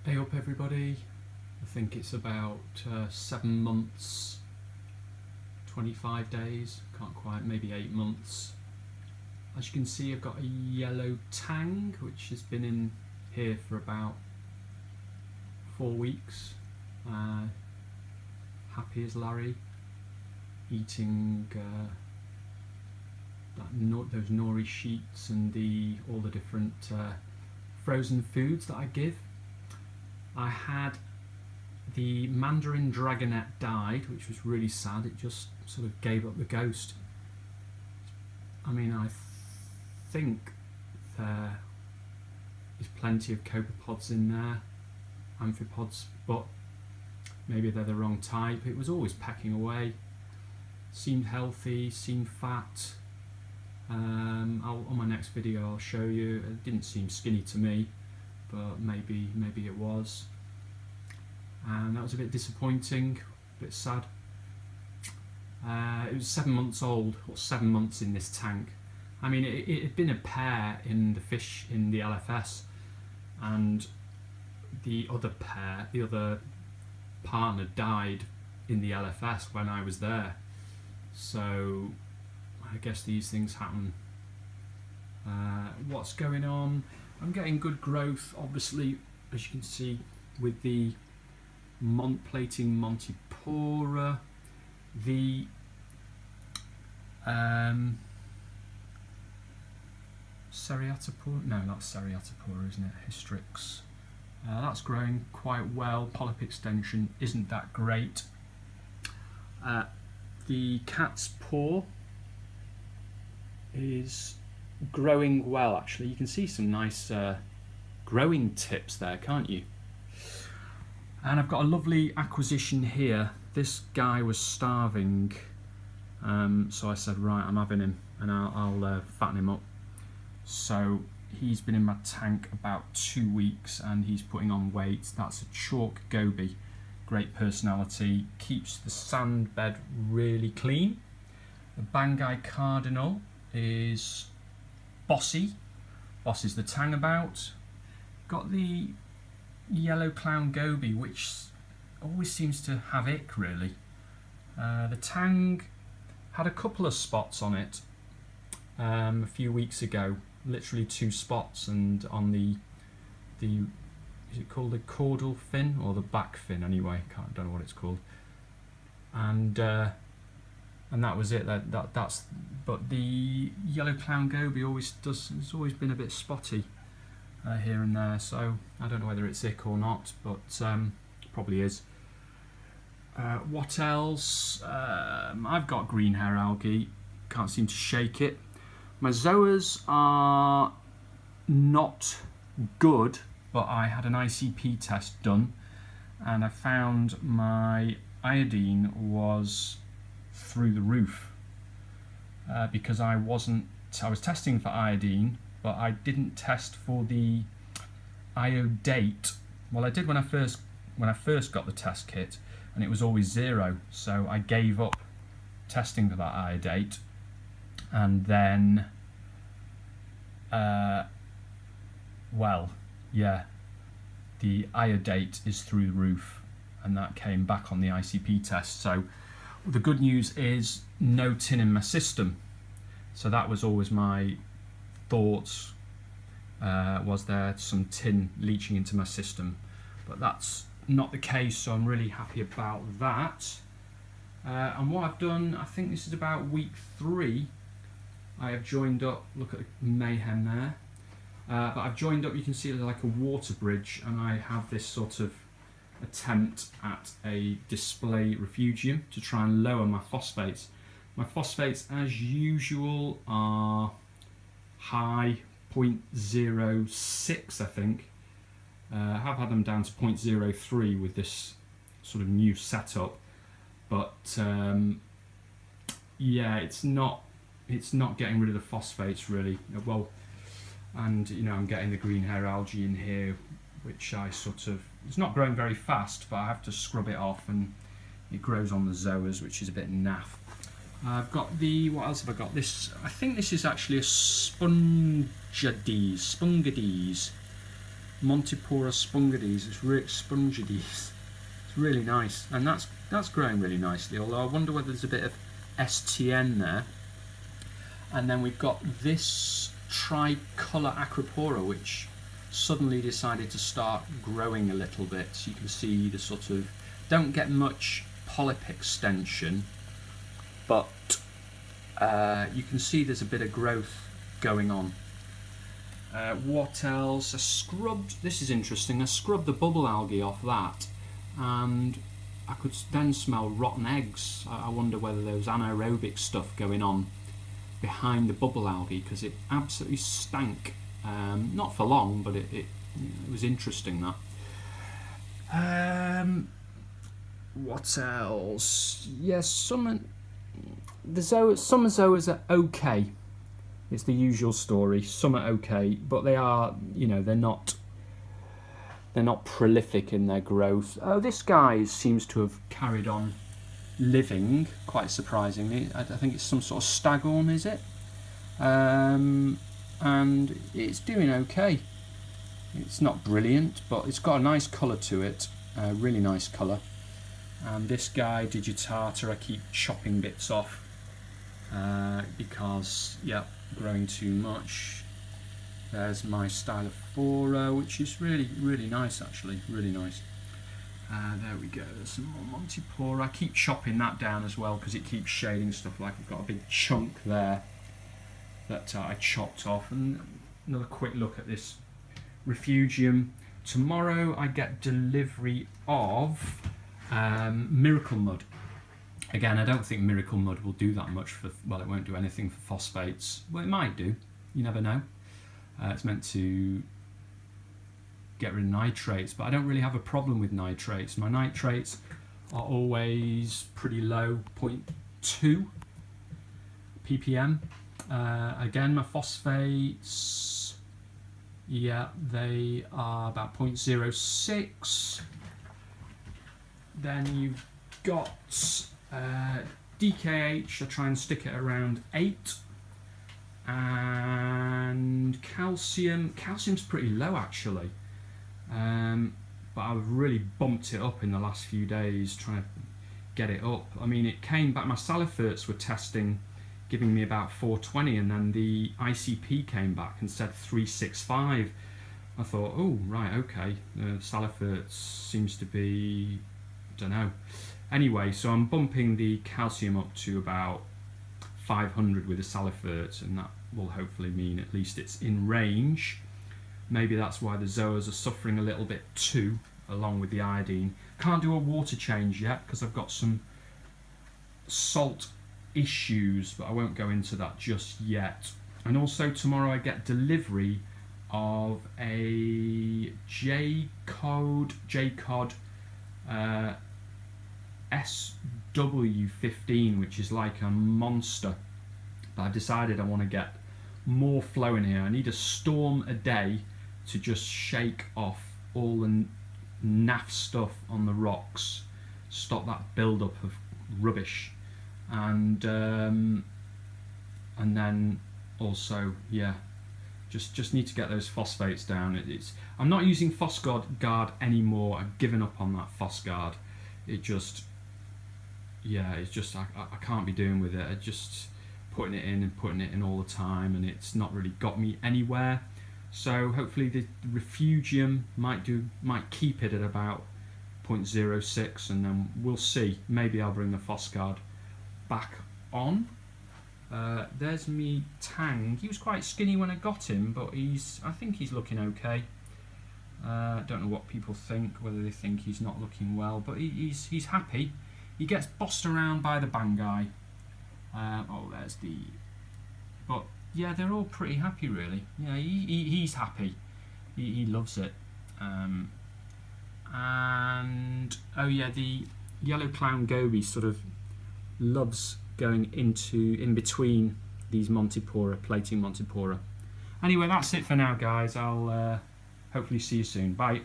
Hey up everybody, I think it's about 7 months, 25 days, can't quite, maybe 8 months. As you can see, I've got a yellow tang which has been in here for about 4 weeks. Happy as Larry, eating those nori sheets and all the different frozen foods that I give. I had the Mandarin Dragonet died, which was really sad. It just sort of gave up the ghost. I mean, I think there is plenty of copepods in there, amphipods, but maybe they're the wrong type. It was always pecking away, seemed healthy, seemed fat. On my next video I'll show you. It didn't seem skinny to me, but maybe it was, and that was a bit disappointing, a bit sad. It was 7 months old, or 7 months in this tank. I mean, it had been a pair in the fish in the LFS, and the other partner died in the LFS when I was there, so I guess these things happen. What's going on? I'm getting good growth, obviously, as you can see, with the plating Montipora, the Seriatopora, no, not Seriatopora, isn't it? Hystrix. That's growing quite well. Polyp extension isn't that great. The cat's paw is growing well, actually. You can see some nice growing tips there, can't you? And I've got a lovely acquisition here. This guy was starving, so I said, right, I'm having him, and I'll fatten him up. So he's been in my tank about 2 weeks and he's putting on weight. That's a chalk goby, great personality, keeps the sand bed really clean. The Bangai Cardinal is bossy. Boss is the tang about. Got the yellow clown goby, which always seems to have ick, really. The tang had a couple of spots on it a few weeks ago, literally 2 spots, and on the is it called the caudal fin or the back fin anyway? Don't know what it's called. And that was it. That's. But the yellow clown goby has always been a bit spotty here and there. So I don't know whether it's ick or not, but probably is. What else? I've got green hair algae. Can't seem to shake it. My zoas are not good, but I had an ICP test done, and I found my iodine was through the roof, because I was testing for iodine, but I didn't test for the iodate. Well, I did when I first got the test kit, and it was always 0, so I gave up testing for that iodate, and then the iodate is through the roof, and that came back on the ICP test. So the good news is no tin in my system. So that was always my thoughts, was there some tin leaching into my system, but that's not the case, so I'm really happy about that. And what I've done, I think this is about week 3, I have joined up, look at the mayhem there, but I've joined up, you can see there's like a water bridge, and I have this sort of attempt at a display refugium to try and lower my phosphates. My phosphates, as usual, are high, 0.06 I think. I have had them down to 0.03 with this sort of new setup, but yeah, it's not getting rid of the phosphates really well. And you know, I'm getting the green hair algae in here, which it's not growing very fast, but I have to scrub it off, and it grows on the zoas, which is a bit naff. I've got what else have I got? This, I think this is actually a Spongades. Montipora spongides. It's really nice, and that's growing really nicely. Although I wonder whether there's a bit of STN there. And then we've got this tricolour acropora, which suddenly decided to start growing a little bit. So you can see the sort of, don't get much polyp extension, but you can see there's a bit of growth going on. What else? I scrubbed, this is interesting, I scrubbed the bubble algae off that, and I could then smell rotten eggs. I wonder whether there was anaerobic stuff going on behind the bubble algae, because it absolutely stank. Not for long, but it was interesting that. What else? Yes, some zoas are okay. It's the usual story. Some are okay, but they are, they're not prolific in their growth. Oh, this guy seems to have carried on living, quite surprisingly. I think it's some sort of staghorn, is it? And it's doing okay. It's not brilliant, but it's got a nice colour to it, a really nice colour. And this guy, digitata, I keep chopping bits off because, yeah, growing too much. There's my Stylophora, which is really, really nice, actually, really nice. There we go, there's some more Montipora. I keep chopping that down as well because it keeps shading stuff. Like I've got a big chunk there that I chopped off. And another quick look at this Refugium. Tomorrow I get delivery of Miracle Mud. Again, I don't think Miracle Mud will do that much for, well, it won't do anything for phosphates. Well, it might do, you never know. It's meant to get rid of nitrates, but I don't really have a problem with nitrates. My nitrates are always pretty low, 0.2 ppm. Again, my phosphates, yeah, they are about 0.06. Then you've got DKH, I try and stick it around 8. And calcium's pretty low actually. But I've really bumped it up in the last few days trying to get it up. I mean, it came back, my Saliferts were testing, giving me about 420, and then the ICP came back and said 365. I thought, oh, right, okay, Saliferts seems to be, I don't know. Anyway, so I'm bumping the calcium up to about 500 with the Saliferts, and that will hopefully mean at least it's in range. Maybe that's why the zoas are suffering a little bit too, along with the iodine. Can't do a water change yet because I've got some salt issues, but I won't go into that just yet. And also tomorrow I get delivery of a JCOD SW15, which is like a monster. But I've decided I want to get more flow in here. I need a storm a day to just shake off all the naff stuff on the rocks, stop that build-up of rubbish, and then also, yeah, just need to get those phosphates down. I'm not using Phosguard anymore. I've given up on that Phosguard. It just, yeah, it's just I can't be doing with it. I just putting it in all the time, and it's not really got me anywhere. So hopefully the Refugium might keep it at about 0.06, and then we'll see. Maybe I'll bring the Phosguard back on. There's me Tang. He was quite skinny when I got him, but I think he's looking okay. Don't know what people think, whether they think he's not looking well, but he's happy. He gets bossed around by the Bangai. There's the... But yeah, they're all pretty happy really. Yeah, he's happy. He loves it. And oh yeah, the yellow clown goby sort of loves going in between these Montipora, plating Montipora. Anyway, that's it for now, guys. I'll hopefully see you soon. Bye.